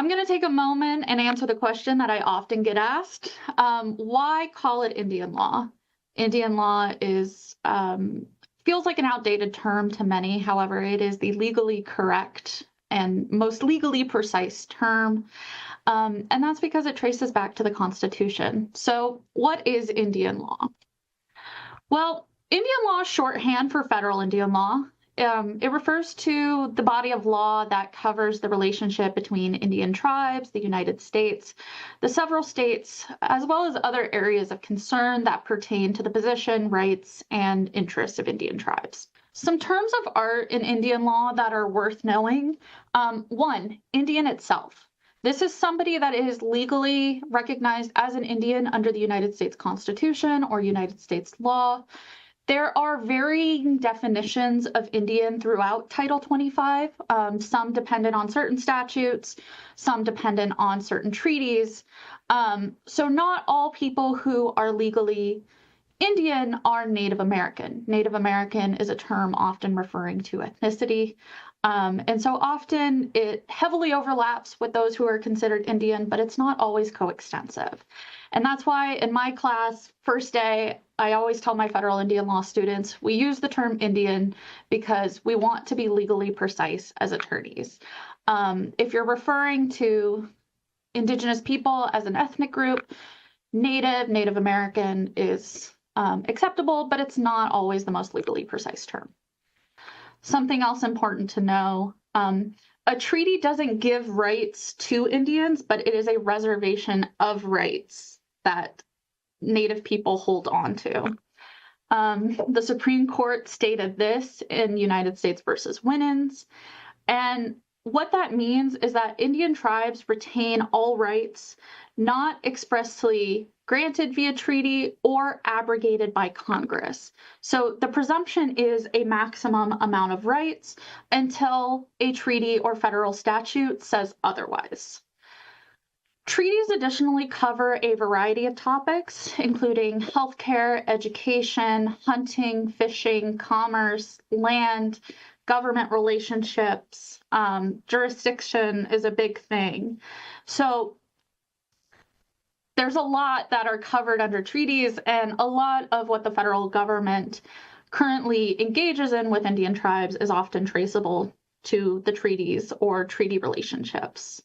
I'm going to take a moment and answer the question that I often get asked. Why call it Indian law? Indian law is feels like an outdated term to many. However, it is the legally correct and most legally precise term. And that's because it traces back to the Constitution. So what is Indian law? Well, Indian law is shorthand for federal Indian law. It refers to the body of law that covers the relationship between Indian tribes, the United States, the several states, as well as other areas of concern that pertain to the position, rights, and interests of Indian tribes. Some terms of art in Indian law that are worth knowing. One, Indian itself. This is somebody that is legally recognized as an Indian under the United States Constitution or United States law. There are varying definitions of Indian throughout Title 25, some dependent on certain statutes, some dependent on certain treaties. So not all people who are legally Indian are Native American. Native American is a term often referring to ethnicity. And so often it heavily overlaps with those who are considered Indian, but it's not always coextensive. And that's why in my class, first day, I always tell my federal Indian law students, we use the term Indian because we want to be legally precise as attorneys. If you're referring to Indigenous people as an ethnic group, Native American is acceptable, but it's not always the most legally precise term. Something else important to know, a treaty doesn't give rights to Indians, but it is a reservation of rights that Native people hold on to. The Supreme Court stated this in United States versus Winans, and what that means is that Indian tribes retain all rights not expressly granted via treaty or abrogated by Congress. So the presumption is a maximum amount of rights until a treaty or federal statute says otherwise. Treaties additionally cover a variety of topics, including healthcare, education, hunting, fishing, commerce, land, government relationships. Jurisdiction is a big thing. So there's a lot that are covered under treaties, and a lot of what the federal government currently engages in with Indian tribes is often traceable to the treaties or treaty relationships.